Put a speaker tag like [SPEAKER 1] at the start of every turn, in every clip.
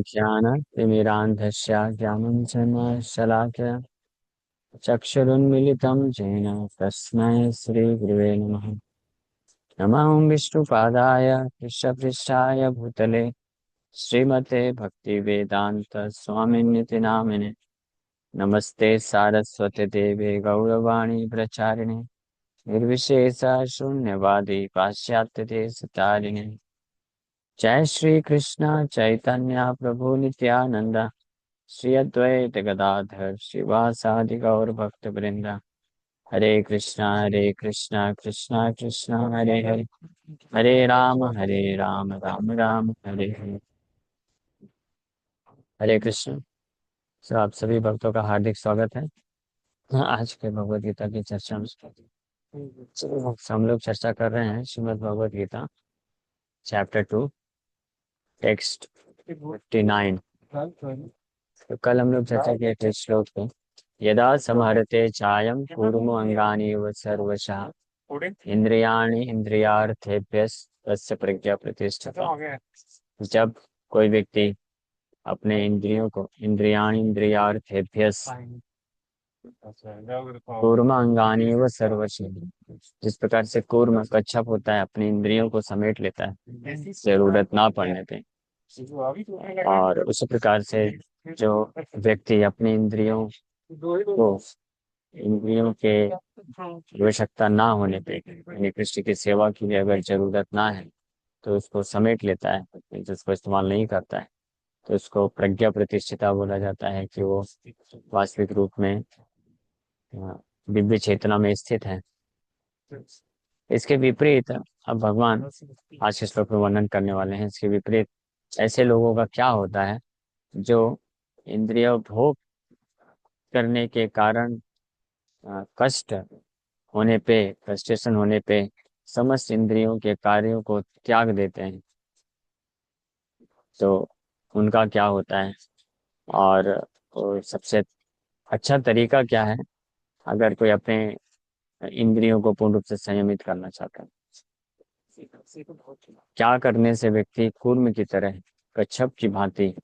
[SPEAKER 1] ज्ञानतिमिरान्धस्य ज्ञानञ्जनशलाकया चक्षुरुन्मिलितं येन तस्मै श्रीगुरुवे नमः। नमः विष्णुपादाय कृष्णपृष्ठाय भूतले श्रीमते भक्तिवेदान्तस्वामिन्निति नामिने। नमस्ते सारस्वते देवे गौरवाणी प्रचारिणे निर्विशेषा शून्यवादी पाश्चात्यदेशतारिणे। जय श्री कृष्ण चैतन्य प्रभु नित्यानंद श्री अद्वैत गदाधर श्रीवासादि गौर भक्त वृंदा। हरे कृष्णा कृष्णा कृष्णा हरे हरे, हरे राम राम राम हरे हरे। हरे कृष्ण। सो आप सभी भक्तों का हार्दिक स्वागत है। आज के भगवद गीता की चर्चा में हम लोग चर्चा कर रहे हैं श्रीमद् भगवद गीता चैप्टर 2 टेक्स्ट 59। तो कल हम लोग चर्चा किए थे श्लोक पे, यदा समहरते चायम कूर्मो अंगानि व सर्वशः इंद्रियाणि इंद्रियार्थेभ्यः तस्य प्रज्ञा प्रतिष्ठिता। जब कोई व्यक्ति अपने इंद्रियों को इंद्रियाणि इंद्रियार्थेभ्यः कूर्म अंगानि व सर्वशः, जिस प्रकार से कूर्म कच्छप होता है अपनी इंद्रियों को समेट लेता है जरूरत ना पड़ने पे, और उसी प्रकार से जो व्यक्ति अपनी को इंद्रियों के आवश्यकता ना होने पे यानी कृष्ण की सेवा के लिए अगर जरूरत ना है तो उसको समेट लेता है, जिसको इस्तेमाल नहीं करता है, तो उसको प्रज्ञा प्रतिष्ठिता बोला जाता है कि वो वास्तविक रूप में दिव्य चेतना में स्थित है। इसके विपरीत अब भगवान आज के श्लोक में वर्णन करने वाले हैं। इसके विपरीत ऐसे लोगों का क्या होता है जो इंद्रिय भोग करने के कारण कष्ट होने पे, फ्रस्ट्रेशन होने पे समस्त इंद्रियों के कार्यों को त्याग देते हैं, तो उनका क्या होता है। और सबसे अच्छा तरीका क्या है अगर कोई अपने इंद्रियों को पूर्ण रूप से संयमित करना चाहता है। क्या करने से व्यक्ति कूर्म की तरह कच्छप की भांति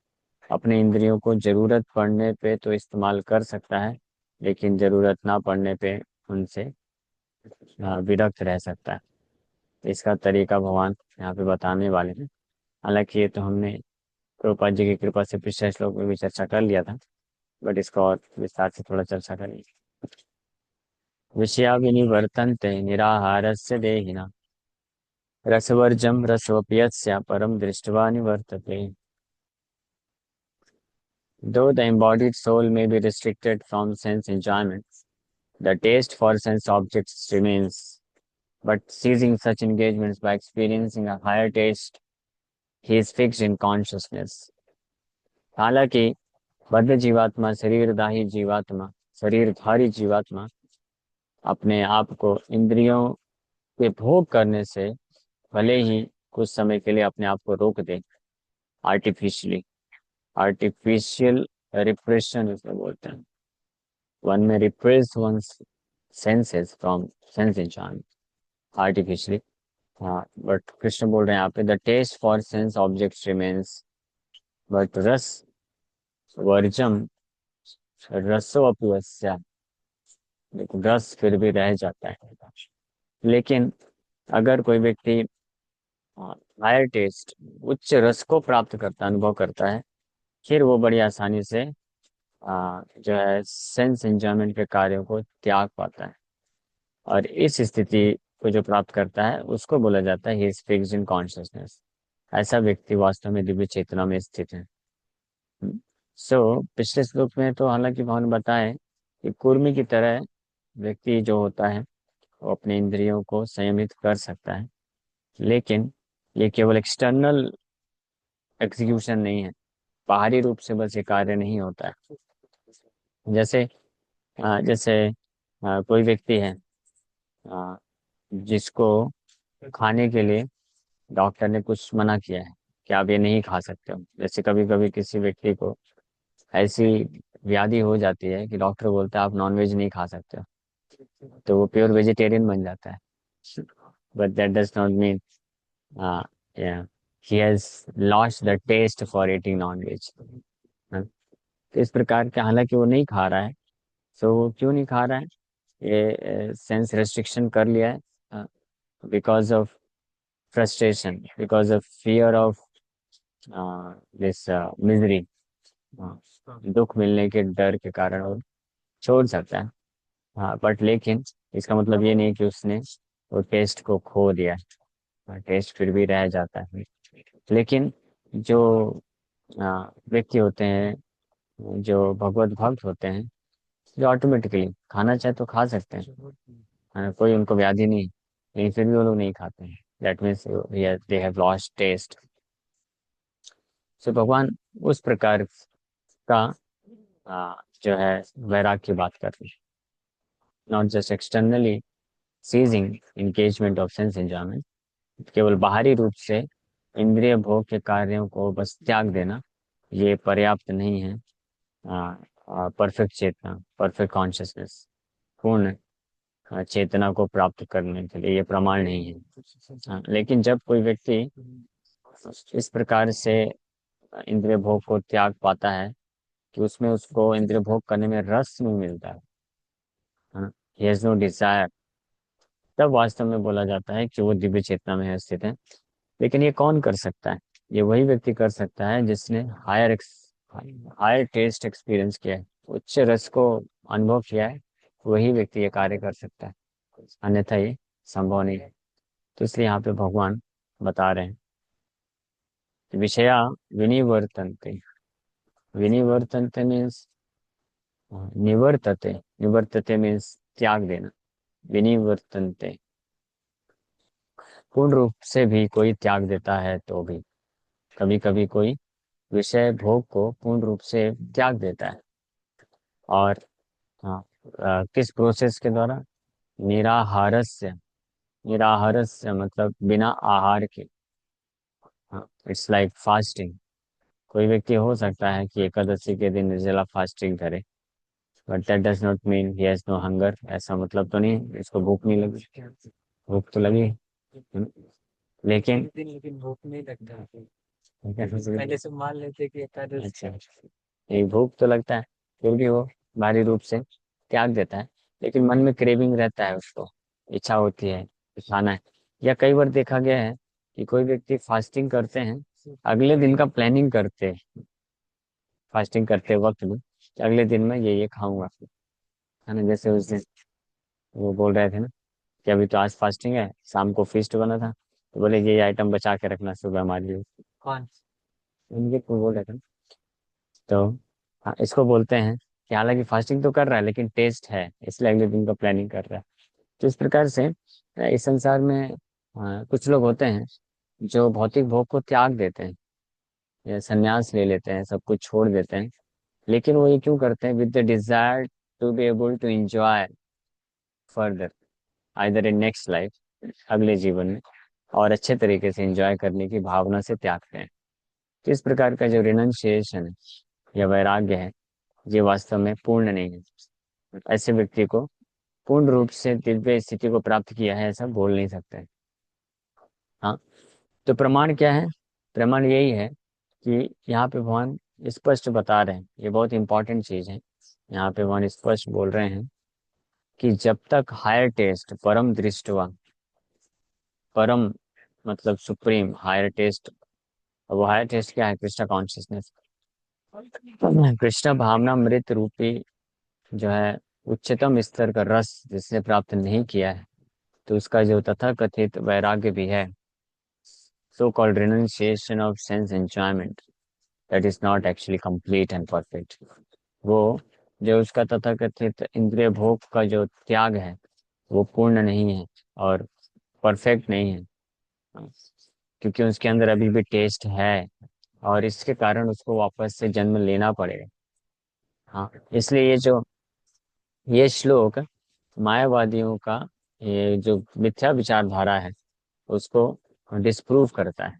[SPEAKER 1] अपने इंद्रियों को जरूरत पड़ने पे तो इस्तेमाल कर सकता है, लेकिन जरूरत ना पड़ने पे उनसे विरक्त रह सकता है। इसका तरीका भगवान यहाँ पे बताने वाले हैं। हालांकि ये तो हमने प्रभुपाद जी की कृपा से पिछले श्लोक में भी चर्चा कर लिया था, बट इसका और विस्तार से थोड़ा चर्चा करेंगे। विषया विनिवर्तन्ते निराहारस्य देहिना रसवर्जम रसोप्यस्य परम दृष्ट्वा निवर्तते। Though the embodied soul may be restricted from sense enjoyment, the taste for sense objects remains. But ceasing such engagements by experiencing a higher taste, he is fixed in consciousness. हालांकि बद्ध जीवात्मा, शरीरधारी जीवात्मा अपने आप को इंद्रियों के भोग करने से भले ही कुछ समय के लिए अपने आप को रोक दे, आर्टिफिशियली, आर्टिफिशियल रिप्रेशन इसमें बोलते हैं। One may repress one senses from sense enjoyment artificially. हाँ, बट कृष्ण बोल रहे हैं यहाँ पे the taste for sense objects remains, but रस वर्जम रसोअप्यस्य, लेकिन रस फिर भी रह जाता है। लेकिन अगर कोई व्यक्ति हायर टेस्ट, उच्च रस को प्राप्त करता, अनुभव करता है, फिर वो बड़ी आसानी से जो है सेंस एंजॉयमेंट के कार्यों को त्याग पाता है। और इस स्थिति को जो प्राप्त करता है उसको बोला जाता है he is fixed in consciousness. ऐसा व्यक्ति वास्तव में दिव्य चेतना में स्थित है। पिछले श्लोक में तो हालांकि भगवान बताए कि कुर्मी की तरह व्यक्ति जो होता है वो अपने इंद्रियों को संयमित कर सकता है, लेकिन ये केवल एक्सटर्नल एग्जीक्यूशन नहीं है, बाहरी रूप से बस ये कार्य नहीं होता है। जैसे जैसे कोई व्यक्ति है जिसको खाने के लिए डॉक्टर ने कुछ मना किया है कि आप ये नहीं खा सकते हो। जैसे कभी कभी किसी व्यक्ति को ऐसी व्याधि हो जाती है कि डॉक्टर बोलता है आप नॉनवेज नहीं खा सकते हो, तो वो प्योर वेजिटेरियन बन जाता है। But that does not mean, या he has lost the taste for eating non veg. तो इस प्रकार के, हालांकि वो नहीं खा रहा है, तो वो क्यों नहीं खा रहा है? ये सेंस रेस्ट्रिक्शन कर लिया है because of frustration, because of fear of this misery, दुख मिलने के डर के कारण वो छोड़ सकता है। हाँ, बट लेकिन इसका मतलब ये नहीं कि उसने वो टेस्ट को खो दिया। टेस्ट फिर भी रह जाता है। लेकिन जो व्यक्ति होते हैं, जो भगवत भक्त होते हैं, जो ऑटोमेटिकली खाना चाहे तो खा सकते हैं, कोई उनको व्याधि नहीं, लेकिन फिर भी वो लोग नहीं खाते हैं। That means they have lost taste. So भगवान उस प्रकार का जो है वैराग की बात कर रहे हैं, not just externally ceasing engagement of sense enjoyment, केवल बाहरी रूप से इंद्रिय भोग के कार्यों को बस त्याग देना ये पर्याप्त नहीं है। परफेक्ट चेतना, परफेक्ट कॉन्शियसनेस, पूर्ण चेतना को प्राप्त करने के लिए ये प्रमाण नहीं है। लेकिन जब कोई व्यक्ति इस प्रकार से इंद्रिय भोग को त्याग पाता है कि उसमें उसको इंद्रिय भोग करने में रस नहीं मिलता है, ही हैज नो डिजायर, तब वास्तव में बोला जाता है कि वो दिव्य चेतना में स्थित है। लेकिन ये कौन कर सकता है? ये वही व्यक्ति कर सकता है जिसने हायर टेस्ट एक्सपीरियंस किया है, उच्च रस को अनुभव किया है। वही व्यक्ति ये कार्य कर सकता है, अन्यथा ये संभव नहीं है। तो इसलिए यहाँ पे भगवान बता रहे हैं कि विषया विनिवर्तन्ते। विनिवर्तन्ते मीन्स निवर्तते। निवर्तते मीन्स त्याग देना। विनिवर्तन्ते, पूर्ण रूप से भी कोई त्याग देता है तो भी कभी कभी कोई विषय भोग को पूर्ण रूप से त्याग देता है। और हाँ, किस प्रोसेस के द्वारा? निराहारस्य। निराहारस्य मतलब बिना आहार के। हाँ, इट्स लाइक फास्टिंग। कोई व्यक्ति हो सकता है कि एकादशी के दिन निर्जला फास्टिंग करे, but that does not mean he has no hunger. ऐसा मतलब तो नहीं इसको भूख नहीं लगी, भूख तो लगी। हम्म, लेकिन लेकिन भूख नहीं लगता, पहले से मान लेते कि एकादशी। अच्छा, एक भूख तो लगता है, फिर भी वो भारी रूप से त्याग देता है। लेकिन मन में क्रेविंग रहता है, उसको इच्छा होती है कि खाना है। या कई बार देखा गया है कि कोई व्यक्ति फास्टिंग करते हैं, अगले दिन का प्लानिंग करते हैं, फास्टिंग करते वक्त भी कि अगले दिन में ये खाऊंगा, है ना। जैसे उस दिन वो बोल रहे थे ना कि अभी तो आज फास्टिंग है, शाम को फीस्ट बना था, तो बोले ये आइटम बचा के रखना सुबह हमारे लिए। कौन? उनके को बोल रहे थे ना। तो हाँ, इसको बोलते हैं कि हालांकि फास्टिंग तो कर रहा है लेकिन टेस्ट है, इसलिए अगले दिन का प्लानिंग कर रहा है। तो इस प्रकार से इस संसार में कुछ लोग होते हैं जो भौतिक भोग को त्याग देते हैं या संन्यास ले लेते हैं, सब कुछ छोड़ देते हैं। लेकिन वो ये क्यों करते हैं? With the desire to be able to enjoy further, either in next life, अगले जीवन में, और अच्छे तरीके से एंजॉय करने की भावना से त्यागते हैं। तो इस प्रकार का जो रिनंसिएशन है या वैराग्य है, ये वास्तव में पूर्ण नहीं है। ऐसे व्यक्ति को पूर्ण रूप से दिव्य स्थिति को प्राप्त किया है ऐसा बोल नहीं सकते। हाँ, तो प्रमाण क्या है? प्रमाण यही है कि यहाँ पे भगवान स्पष्ट बता रहे हैं, ये बहुत इंपॉर्टेंट चीज है। यहाँ पे भगवान स्पष्ट बोल रहे हैं कि जब तक हायर टेस्ट परम दृष्टवा, परम मतलब सुप्रीम हायर टेस्ट, वो हायर टेस्ट क्या है? कृष्ण कॉन्शियसनेस, कृष्ण भावना मृत रूपी जो है उच्चतम स्तर का रस जिसने प्राप्त नहीं किया है, तो उसका जो तथाकथित वैराग्य भी है, so called renunciation of sense enjoyment, that is not actually complete and perfect. वो जो उसका तथाकथित इंद्रिय भोग का जो त्याग है वो पूर्ण नहीं है और परफेक्ट नहीं है, क्योंकि उसके अंदर अभी भी टेस्ट है, और इसके कारण उसको वापस से जन्म लेना पड़ेगा। हाँ, इसलिए ये श्लोक मायावादियों का ये जो मिथ्या विचारधारा है उसको डिस्प्रूव करता है।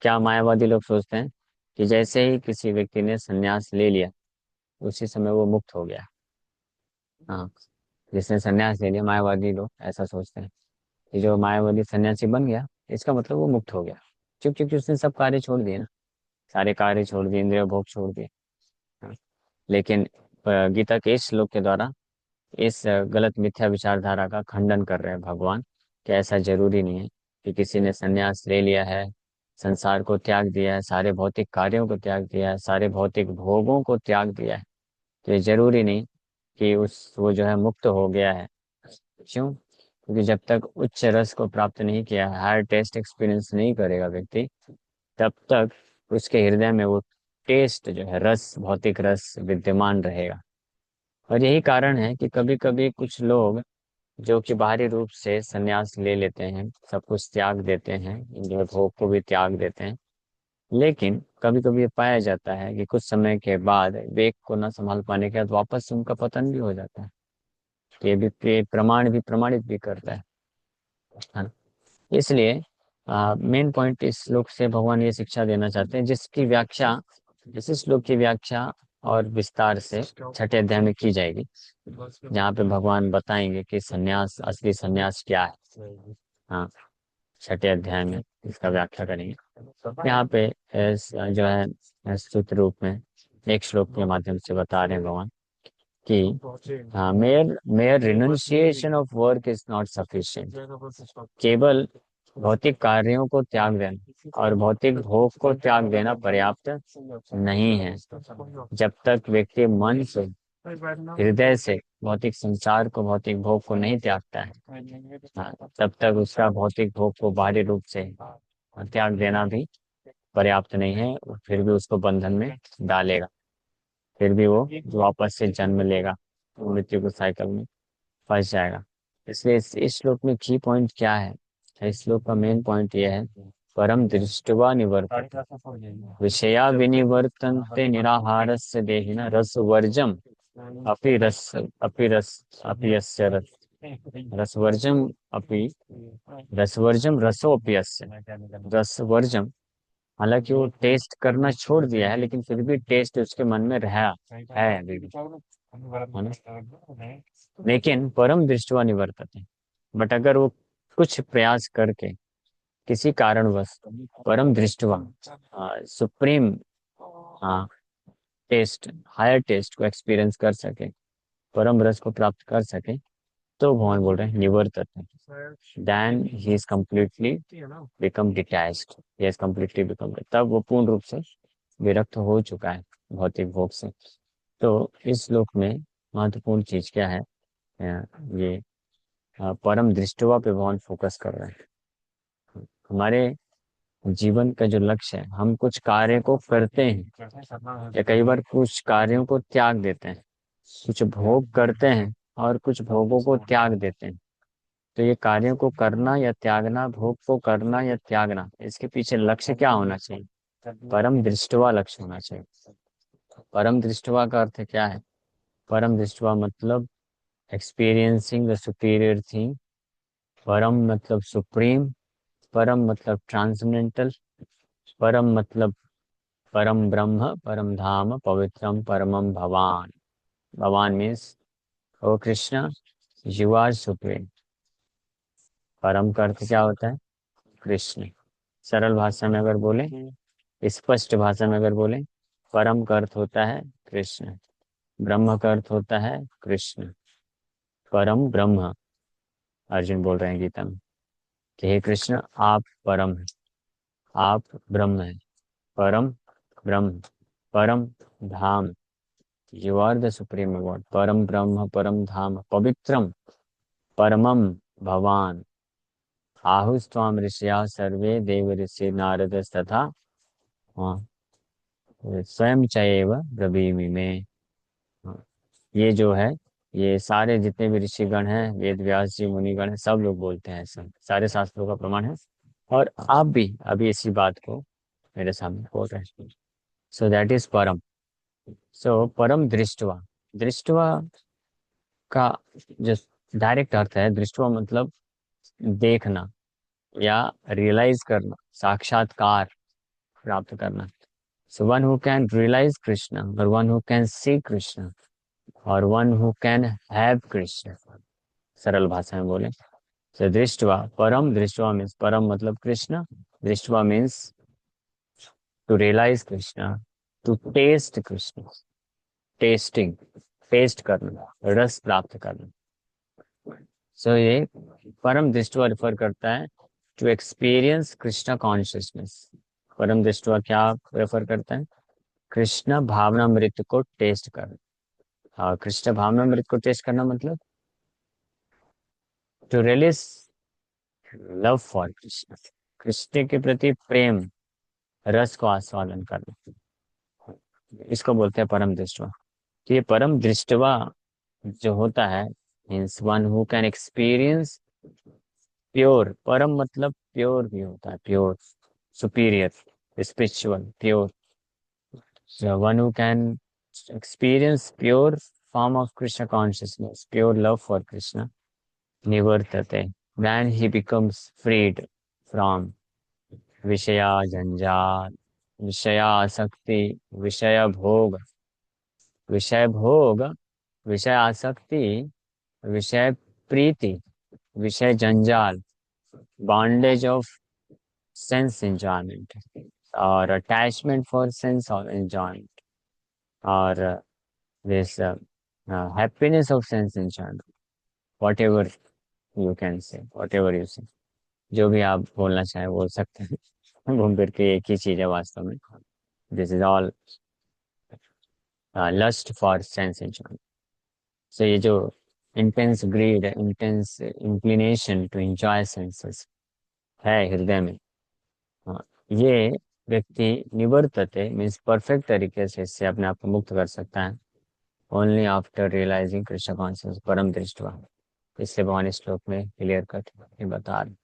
[SPEAKER 1] क्या मायावादी लोग सोचते हैं कि जैसे ही किसी व्यक्ति ने संन्यास ले लिया उसी समय वो मुक्त हो गया। हाँ, जिसने संन्यास ले लिया, मायावादी लोग ऐसा सोचते हैं कि जो मायावादी सन्यासी बन गया इसका मतलब वो मुक्त हो गया। चुप क्योंकि उसने सब कार्य छोड़ दिए ना, सारे कार्य छोड़ दिए, इंद्रिय भोग छोड़ दिए। हाँ। लेकिन गीता के इस श्लोक के द्वारा इस गलत मिथ्या विचारधारा का खंडन कर रहे हैं भगवान, कि ऐसा जरूरी नहीं है कि किसी ने संन्यास ले लिया है, संसार को त्याग दिया है, सारे भौतिक कार्यों को त्याग दिया है, सारे भौतिक भोगों को त्याग दिया है, तो ये जरूरी नहीं कि उस वो जो है मुक्त हो गया है। क्यों? क्योंकि जब तक उच्च रस को प्राप्त नहीं किया, हायर टेस्ट एक्सपीरियंस नहीं करेगा व्यक्ति, तब तक उसके हृदय में वो टेस्ट जो है, रस, भौतिक रस विद्यमान रहेगा। और यही कारण है कि कभी कभी कुछ लोग जो कि बाहरी रूप से संन्यास ले लेते हैं, सब कुछ त्याग देते हैं, जो है भोग को भी त्याग देते हैं, लेकिन कभी कभी ये पाया जाता है कि कुछ समय के बाद वेग को न संभाल पाने के बाद वापस से उनका पतन भी हो जाता है। तो ये प्रमाण भी प्रमाणित भी करता है ना? इसलिए मेन पॉइंट इस श्लोक से भगवान ये शिक्षा देना चाहते हैं, जिसकी व्याख्या, इस श्लोक की व्याख्या और विस्तार से छठे अध्याय में की जाएगी, जहाँ पे भगवान बताएंगे कि सन्यास, असली सन्यास क्या है। हाँ, छठे अध्याय में इसका व्याख्या करेंगे। यहाँ पे जो है स्तुति रूप में एक श्लोक के माध्यम से बता रहे हैं भगवान कि mayor mayor renunciation of work is not sufficient. केवल भौतिक कार्यों को त्याग देना और भौतिक भोग को त्याग देना पर्याप्त नहीं है। जब तक व्यक्ति मन से, हृदय से भौतिक संसार को, भौतिक भोग को नहीं त्यागता है, हाँ, तब तक उसका भौतिक भोग को बाहरी रूप से त्याग देना भी पर्याप्त नहीं है, और फिर भी उसको बंधन में डालेगा, फिर भी वो वापस से जन्म लेगा, मृत्यु के साइकिल में फंस जाएगा। इसलिए इस श्लोक में की पॉइंट क्या है? इस श्लोक का मेन पॉइंट यह है, परम दृष्टवा निवर्तते विषया विनिवर्तन्ते निराहारस्य देहिनः रस वर्जम अपि यस्य रसवर्जम अपि रसवर्जम रसोपि यस्य रसवर्जम। हालांकि वो टेस्ट करना छोड़ दिया है, लेकिन फिर भी टेस्ट उसके मन में रहा है अभी भी, है ना? लेकिन परम दृष्टवा निवर्तते, बट अगर वो कुछ प्रयास करके किसी कारणवश परम दृष्टवा, सुप्रीम, हाँ, टेस्ट, हायर टेस्ट को एक्सपीरियंस कर सके, परम रस को प्राप्त कर सके, तो भगवान बोल रहे हैं निवर्तते, then he is completely become detached, he has completely become, तब वो पूर्ण रूप से विरक्त हो चुका है भौतिक भोग से। तो इस श्लोक में महत्वपूर्ण चीज क्या है? ये परम दृष्टवा पे भगवान फोकस कर रहे हैं। हमारे जीवन का जो लक्ष्य है, हम कुछ कार्य को करते हैं या कई बार कुछ कार्यों को त्याग देते हैं, कुछ भोग करते हैं और कुछ भोगों को त्याग देते हैं। तो ये कार्यों को करना या त्यागना, भोग को करना या त्यागना, इसके पीछे लक्ष्य क्या होना चाहिए? परम दृष्टवा लक्ष्य होना चाहिए। परम दृष्टवा का अर्थ क्या है? परम दृष्टवा मतलब एक्सपीरियंसिंग द सुपीरियर थिंग। परम मतलब सुप्रीम। परम मतलब ट्रांसेंडेंटल। परम मतलब परम ब्रह्म, परम धाम, पवित्रम परमम भवान। भगवान means O Krishna, you are supreme. परम का अर्थ क्या होता है? कृष्ण। सरल भाषा में अगर बोले, स्पष्ट भाषा में अगर बोले, परम का अर्थ होता है कृष्ण, ब्रह्म का अर्थ होता है कृष्ण, परम ब्रह्म। अर्जुन बोल रहे हैं गीता में कि हे कृष्ण, आप परम हैं, आप ब्रह्म हैं, परम ब्रह्म, परम धाम, you are the supreme god, परम ब्रह्म, परम धाम, पवित्रम परमम भवान, आहुस्त्वाम ऋषया सर्वे देव ऋषि नारद तथा, हाँ, स्वयं चैव ब्रवीमि में। हाँ, ये जो है, ये सारे जितने भी ऋषिगण हैं, वेद व्यास जी, मुनिगण हैं, सब लोग बोलते हैं, सब सारे शास्त्रों का प्रमाण है। और आप भी अभी इसी बात को मेरे सामने बोल रहे हैं। सो दैट इज परम। सो परम दृष्टवा, दृष्टवा का जो डायरेक्ट अर्थ है, दृष्टवा मतलब देखना या रियलाइज करना, साक्षात्कार प्राप्त करना। So one who can realise Krishna, और one who can see Krishna, और one who can have Krishna. सरल भाषा में बोले तो दृष्टवा, परम दृष्टवा मीन्स परम मतलब कृष्ण, दृष्टवा means to realize Krishna, to taste Krishna, tasting, taste करना, रस प्राप्त करना। सो ये परम दृष्टवा रिफर करता है टू एक्सपीरियंस कृष्णा कॉन्शियसनेस। परम दृष्टवा क्या रेफर करता है? कृष्ण भावनामृत को टेस्ट करना। हाँ, कृष्ण भावनामृत को टेस्ट करना मतलब to realise love for Krishna, Krishna के प्रति प्रेम, रस को आस्वादन करना, इसको बोलते हैं परम दृष्टवा। तो ये परम दृष्टवा जो होता है means one who can experience pure, परम मतलब प्योर भी होता है, pure, superior, spiritual, pure. So one who can experience pure form of Krishna consciousness, pure love for Krishna, nivartate, then he becomes freed from Vishaya Janjal, Vishaya Asakti, Vishaya Bhog, Vishaya Bhog, Vishaya Asakti, Vishaya Preeti, Vishaya Janjal, bondage of sense enjoyment or attachment for sense of enjoyment or this happiness of sense enjoyment, whatever you can say, whatever you say, जो भी आप बोलना चाहे बोल सकते हैं। घूम फिर के एक ही चीज है वास्तव में। This is all lust for sense enjoyment. So ये जो intense greed, intense inclination to enjoy senses है हृदय में, हाँ, ये व्यक्ति निवर्तते मीन्स परफेक्ट तरीके से इससे अपने आप को मुक्त कर सकता है only after realizing Krishna conscious परम दृष्टवा। इससे भगवान इस श्लोक में क्लियर कट बता रहे।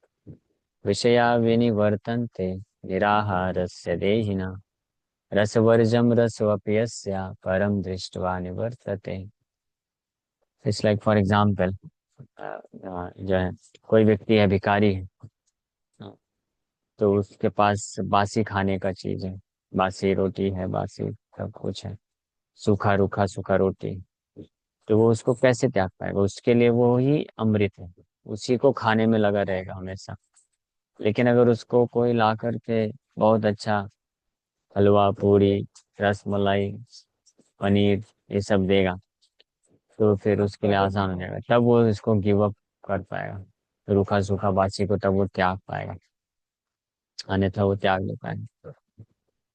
[SPEAKER 1] विषया विनिवर्तन्ते निराहारस्य देहिना रसवर्जम रसवप्यस्य परम दृष्टवा निवर्तते। इट्स लाइक फॉर एग्जाम्पल, जो है कोई व्यक्ति है, भिखारी है, तो उसके पास बासी खाने का चीज है, बासी रोटी है, बासी सब कुछ है, सूखा रूखा सूखा रोटी, तो वो उसको कैसे त्याग पाएगा? उसके लिए वो ही अमृत है, उसी को खाने में लगा रहेगा हमेशा। लेकिन अगर उसको कोई ला करके बहुत अच्छा हलवा पूरी रस मलाई पनीर ये सब देगा, तो फिर उसके लिए आसान हो जाएगा, तब वो इसको गिव अप कर पाएगा, रूखा सूखा बासी को तब वो त्याग पाएगा, अन्यथा वो त्याग नहीं पाएगा।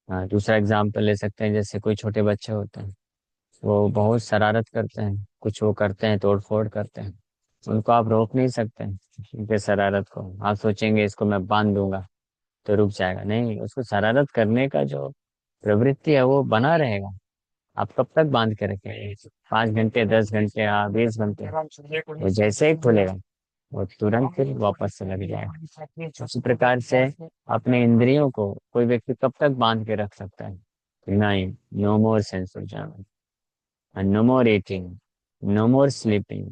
[SPEAKER 1] हाँ, दूसरा एग्जाम्पल ले सकते हैं, जैसे कोई छोटे बच्चे होते हैं, वो बहुत शरारत करते हैं, कुछ वो करते हैं, तोड़ फोड़ करते हैं, उनको आप रोक नहीं सकते हैं उनके शरारत को। आप सोचेंगे इसको मैं बांध दूंगा तो रुक जाएगा, नहीं, उसको शरारत करने का जो प्रवृत्ति है वो बना रहेगा। आप कब तक बांध के रखेंगे? 5 घंटे, 10 घंटे, या 20 घंटे? वो जैसे ही खुलेगा वो तुरंत फिर वापस से लग जाएगा। उसी प्रकार से अपने इंद्रियों को कोई व्यक्ति कब तक बांध के रख सकता है? नहीं, no more sense of enjoyment, and no more eating, no more sleeping,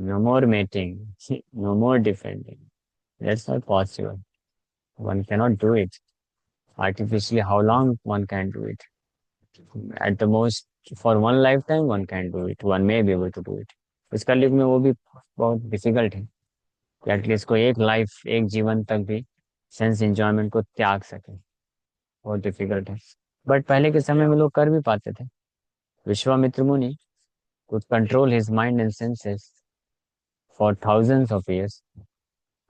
[SPEAKER 1] no more mating, no more defending. That's not possible. One cannot do it. Artificially, how long one can do it? At the most, for one lifetime, one can do it. One may be able to do it. इस कलयुग में वो भी बहुत difficult है कि at least कोई एक लाइफ, एक जीवन तक भी सेंस एंजॉयमेंट को त्याग सके, बहुत डिफिकल्ट है। बट पहले के समय में लोग कर भी पाते थे। विश्वामित्र मुनि could control his mind and senses for thousands of years,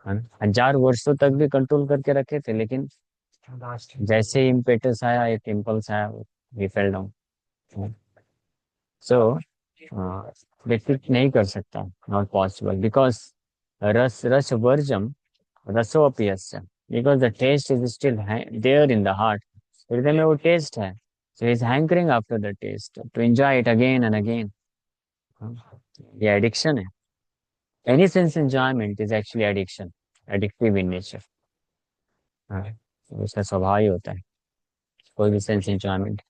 [SPEAKER 1] है ना? 1000 वर्षों तक भी कंट्रोल करके रखे थे, लेकिन जैसे ही इम्पेटस आया, एक इम्पल्स आया, he fell down. सो व्यक्ति नहीं कर सकता, नॉट पॉसिबल, बिकॉज रस रस वर्जम रसोपियस्य, because the taste is still there in the heart. हृदय में वो टेस्ट है, so is hankering after the taste to enjoy it again and again. ये एडिक्शन है। Any sense enjoyment is actually addiction, addictive in nature. उसका स्वभाव ही होता है, कोई भी सेंस एंजॉयमेंट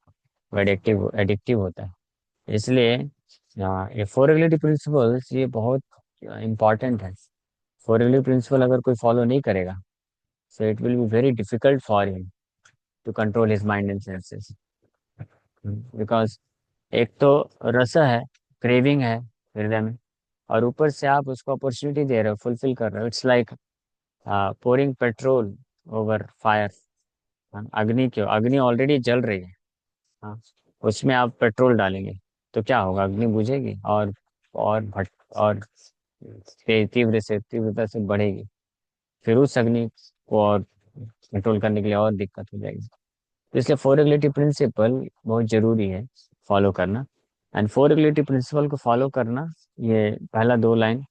[SPEAKER 1] वो एडिक्टिव एडिक्टिव होता है। इसलिए ये फोर प्रिंसिपल्स ये बहुत इंपॉर्टेंट है। फोर प्रिंसिपल अगर कोई फॉलो नहीं करेगा, so it will be very difficult for him to control his mind and senses. Because एक तो रस है, क्रेविंग है हृदय में, और ऊपर से आप उसको अपॉर्चुनिटी दे रहे हो, फुलफिल कर रहे हो। It's like pouring petrol over fire. हाँ, अग्नि क्यों, अग्नि ऑलरेडी जल रही है। हाँ, उसमें आप पेट्रोल डालेंगे तो क्या होगा, अग्नि बुझेगी और भट और तीव्रता से बढ़ेगी। फिर उस अग्नि को और कंट्रोल करने के लिए और दिक्कत हो जाएगी। तो इसलिए फोर रेगुलेटिव प्रिंसिपल बहुत जरूरी है फॉलो करना। एंड फोर रेगुलेटिव प्रिंसिपल को फॉलो करना, ये पहला दो लाइन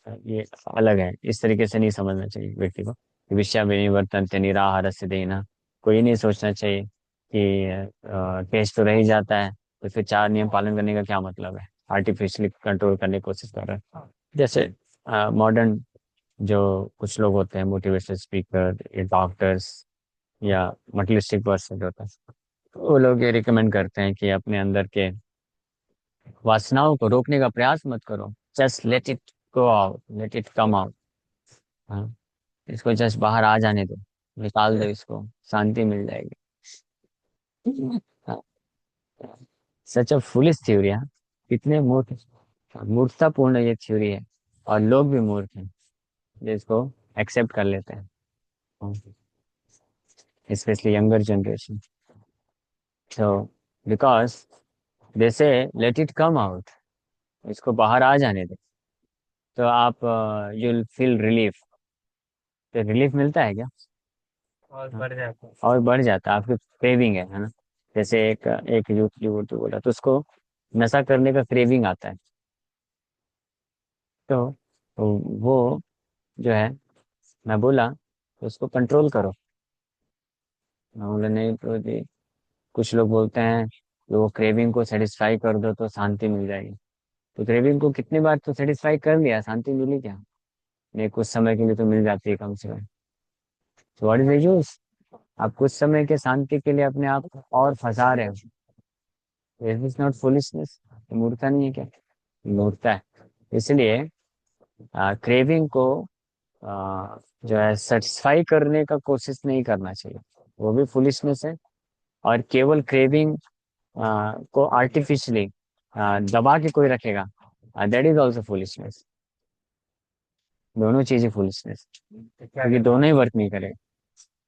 [SPEAKER 1] ये अलग है, इस तरीके से नहीं समझना चाहिए व्यक्ति को। विषया विनिवर्तन निराहार से देना, कोई नहीं सोचना चाहिए कि टेस्ट तो रह ही जाता है, तो फिर चार नियम पालन करने का क्या मतलब है, आर्टिफिशियली कंट्रोल करने की कोशिश कर रहे हैं। जैसे मॉडर्न जो कुछ लोग होते हैं, मोटिवेशनल स्पीकर, डॉक्टर्स या मटेरियलिस्टिक पर्सन जो होता है, तो वो लोग ये रिकमेंड करते हैं कि अपने अंदर के वासनाओं को रोकने का प्रयास मत करो, just let it go out, let it come out. हाँ, इसको जस्ट बाहर आ जाने दो, निकाल दो इसको, शांति मिल जाएगी। सच अ फुलिश थ्योरी। हाँ, कितने मूर्ख, मूर्खतापूर्ण ये थ्योरी है, और लोग भी मूर्ख हैं जो इसको एक्सेप्ट कर लेते हैं, स्पेशली यंगर जनरेशन। तो बिकॉज दे से लेट इट कम आउट, इसको बाहर आ जाने दो, तो आप यू फील रिलीफ। तो रिलीफ मिलता है क्या? और बढ़ जाता है, और बढ़ जाता है, आपकी क्रेविंग है ना। जैसे एक एक यूथ युवती बोला, तो उसको नशा करने का क्रेविंग आता है। तो वो जो है, मैं बोला तो उसको कंट्रोल करो। मैं बोला नहीं तो जी, कुछ लोग बोलते हैं कि वो क्रेविंग को सेटिस्फाई कर दो तो शांति मिल जाएगी। तो क्रेविंग को कितनी बार तो सेटिस्फाई कर लिया, शांति मिली क्या? नहीं, कुछ समय के लिए तो मिल जाती है कम से कम। तो व्हाट इज द यूज? आप कुछ समय के शांति के लिए अपने आप को और फंसा रहे हो। Is this not foolishness? मूर्खता नहीं है क्या? मूर्खता है। इसलिए क्रेविंग को जो है सेटिस्फाई करने का कोशिश नहीं करना चाहिए, वो भी फुलिशनेस है। और केवल क्रेविंग को आर्टिफिशियली दबा के कोई रखेगा, दैट इज ऑल्सो फुलिशनेस। दोनों चीजें फुलिशनेस, क्योंकि दोनों ही वर्क नहीं करेगा।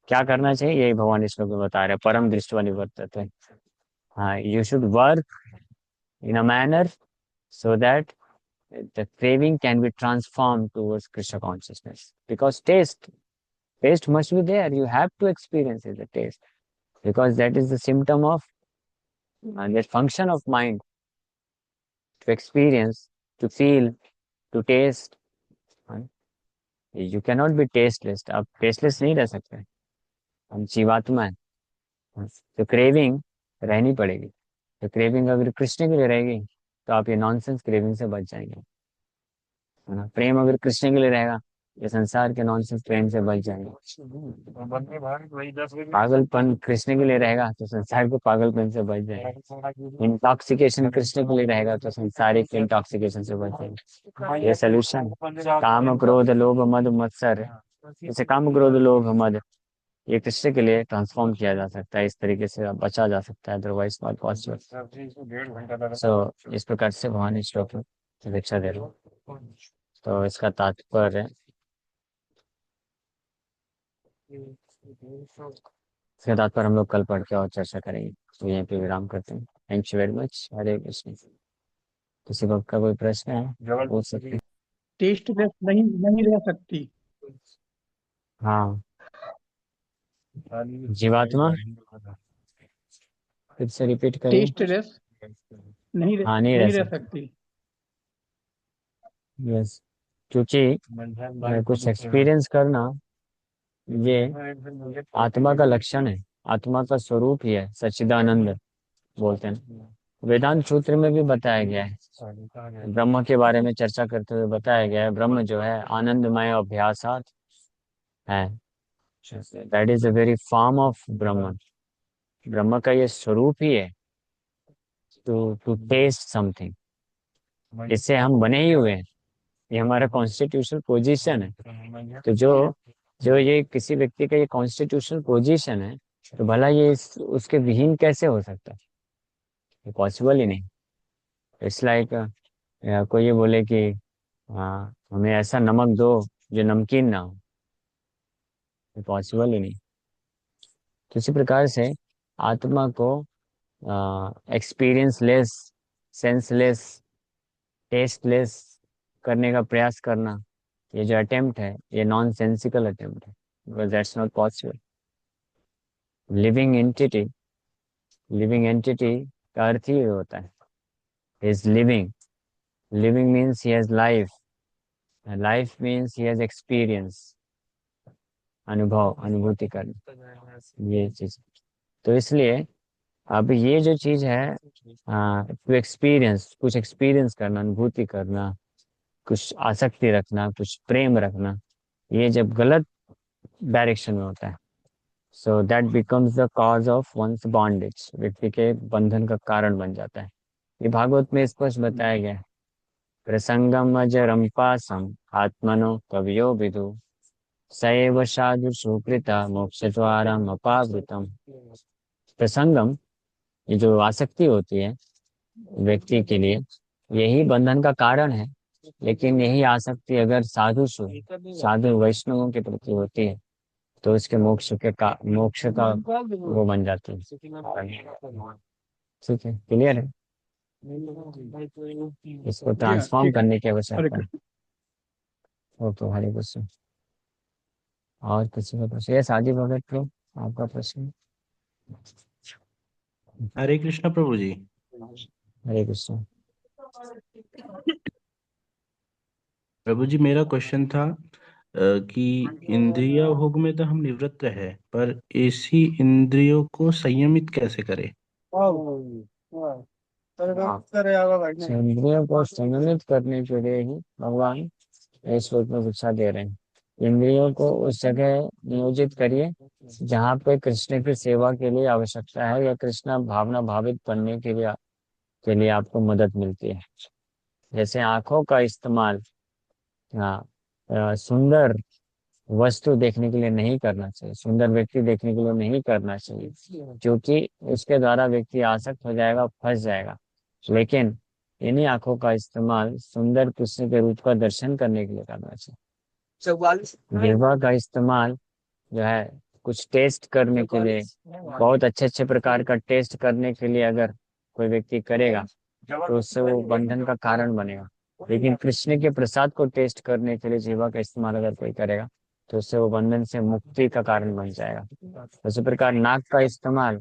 [SPEAKER 1] क्या करना चाहिए, यही भगवान इस श्लोक में बता रहे हैं, परम दृष्टवा निवर्तते। हाँ, you should work in a manner so that the craving can be transformed towards Krishna consciousness. Because taste must be there. You have to experience it, the taste, because that is the symptom of that function of mind to experience, to feel, to taste. हाँ, You cannot be tasteless. आप tasteless नहीं रह सकते, हम जीवात्मा है। हाँ, तो क्रेविंग रहनी पड़ेगी। तो क्रेविंग अगर कृष्ण के लिए रहेगी, तो आप ये नॉनसेंस क्रेविंग से बच जाएंगे, है ना। प्रेम अगर कृष्ण के लिए रहेगा, ये संसार के नॉनसेंस प्रेम से बच जाएंगे। पागलपन कृष्ण के लिए रहेगा, तो संसार के पागलपन से बच जाएंगे। इंटॉक्सिकेशन कृष्ण के लिए रहेगा, तो संसारिक इंटॉक्सिकेशन से बच जाएंगे। ये सोल्यूशन। काम क्रोध लोभ मद मत्सर, जैसे काम क्रोध लोभ मद, ये कृष्ण के लिए ट्रांसफॉर्म किया जा सकता है, इस तरीके से बचा जा सकता है, अदरवाइज नॉट पॉसिबल। सो इस प्रकार से भगवान इस श्लोक में शिक्षा दे रहे हैं। तो इसका तात्पर्य, इसका तात्पर्य हम लोग कल पढ़ के और चर्चा करेंगे। तो यहीं पे विराम करते हैं। Thank you very much. Hare Krishna. किसी को का कोई प्रश्न है, पूछ सकते हैं।
[SPEAKER 2] टेस्टलेस नहीं नहीं रह सकती।
[SPEAKER 1] हाँ, जीवात्मा फिर से रिपीट करिए।
[SPEAKER 2] टेस्टलेस नहीं
[SPEAKER 1] हाँ, नहीं रह
[SPEAKER 2] नहीं रह
[SPEAKER 1] सकते।
[SPEAKER 2] सकती।
[SPEAKER 1] यस, क्योंकि कुछ एक्सपीरियंस करना, ये आत्मा का लक्षण है, आत्मा का स्वरूप ही है, सच्चिदानंद बोलते हैं। वेदांत सूत्र में भी बताया गया है, ब्रह्म के बारे में चर्चा करते हुए बताया गया है, ब्रह्म जो है आनंदमय अभ्यासात है। That is a very form of ब्रह्म। ब्रह्म का ये स्वरूप ही है, टू टू टेस्ट समथिंग। इससे हम बने ही हुए हैं, ये हमारा कॉन्स्टिट्यूशनल पोजीशन है। तो जो जो ये किसी व्यक्ति का ये कॉन्स्टिट्यूशनल पोजीशन है, तो भला ये उसके विहीन कैसे हो सकता है? ये पॉसिबल ही नहीं। इट्स लाइक कोई ये बोले कि हाँ, हमें ऐसा नमक दो जो नमकीन ना हो, पॉसिबल ही नहीं। तो इसी प्रकार से आत्मा को एक्सपीरियंसलेस, सेंसलेस, टेस्टलेस करने का प्रयास करना, ये जो अटेम्प्ट है ये नॉन सेंसिकल अटेम्प्ट है, because that's not possible. Living entity, living entity का अर्थ ही होता है is living. Living means he has life, life means he has experience, अनुभव, अनुभूति करना, ये चीज। तो इसलिए अब ये जो चीज है, टू एक्सपीरियंस, कुछ एक्सपीरियंस करना, अनुभूति करना, कुछ आसक्ति रखना, कुछ प्रेम रखना, ये जब गलत डायरेक्शन में होता है, so that becomes the cause of one's bondage, व्यक्ति के बंधन का कारण बन जाता है। ये भागवत में स्पष्ट बताया गया है। प्रसंगम अजरम पासम आत्मनो कवियो विदु, सएव साधु सुकृता मोक्ष द्वारम अपावृतम। प्रसंगम, ये जो आसक्ति होती है व्यक्ति के लिए, यही बंधन का कारण है। लेकिन यही आसक्ति अगर साधु वैष्णवों के प्रति होती है तो उसके मोक्ष का वो बन जाती है। ठीक है, क्लियर है? इसको ट्रांसफॉर्म
[SPEAKER 2] ठीक है।
[SPEAKER 1] करने की
[SPEAKER 2] हरे
[SPEAKER 1] आवश्यकता है।
[SPEAKER 2] कृष्ण।
[SPEAKER 1] ओके, हरे कृष्ण। और किसी का प्रश्न? ये शादी भगत को आपका प्रश्न?
[SPEAKER 3] हरे कृष्ण प्रभु जी।
[SPEAKER 1] हरे कृष्ण।
[SPEAKER 3] प्रभु जी, मेरा क्वेश्चन था कि इंद्रिय भोग में तो हम निवृत्त है, पर ऐसी इंद्रियों को संयमित कैसे करें?
[SPEAKER 1] इंद्रियों को संयमित करने के लिए ही भगवान इस श्लोक में शिक्षा दे रहे हैं। इंद्रियों को उस जगह नियोजित करिए जहाँ पे कृष्ण की सेवा के लिए आवश्यकता है, या कृष्ण भावना भावित बनने के लिए आपको मदद मिलती है। जैसे आंखों का इस्तेमाल, हाँ, सुंदर वस्तु देखने के लिए नहीं करना चाहिए, सुंदर व्यक्ति देखने के लिए नहीं करना चाहिए, क्योंकि उसके द्वारा व्यक्ति आसक्त हो जाएगा, फंस जाएगा। लेकिन इन्हीं आंखों का इस्तेमाल सुंदर कृष्ण के रूप का दर्शन करने के लिए करना चाहिए। जिह्वा का इस्तेमाल जो है कुछ टेस्ट करने के लिए, बहुत अच्छे अच्छे प्रकार का टेस्ट करने के लिए अगर कोई व्यक्ति करेगा तो उससे वो बंधन का कारण बनेगा। लेकिन कृष्ण के प्रसाद को टेस्ट करने के लिए जीवा का इस्तेमाल अगर कोई करेगा तो उससे वो बंधन से मुक्ति का कारण बन जाएगा। उसी प्रकार नाक का इस्तेमाल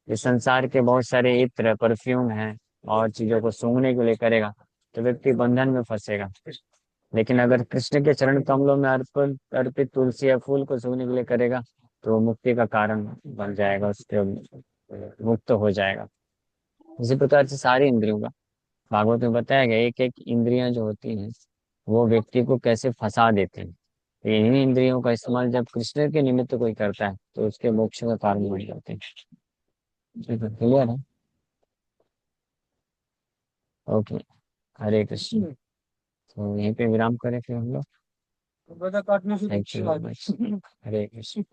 [SPEAKER 1] इस संसार के बहुत सारे इत्र, परफ्यूम हैं और चीजों को सूंघने के लिए करेगा तो व्यक्ति बंधन में फंसेगा। लेकिन अगर कृष्ण के चरण कमलों में अर्पित तुलसी या फूल को सूंघने के लिए करेगा तो वो मुक्ति का कारण बन जाएगा, उसके मुक्त हो जाएगा। इसी प्रकार से सारी इंद्रियों का भागवत में बताया गया, एक एक इंद्रियां जो होती हैं वो व्यक्ति को कैसे फंसा देते हैं। तो इन्हीं इंद्रियों का इस्तेमाल जब कृष्ण के निमित्त कोई करता है तो उसके मोक्ष का कारण बन जाते हैं। ठीक है, क्लियर है? ओके, हरे कृष्ण। तो यहीं पे विराम करें फिर हम लोग। Thank you very much. Hare Krishna.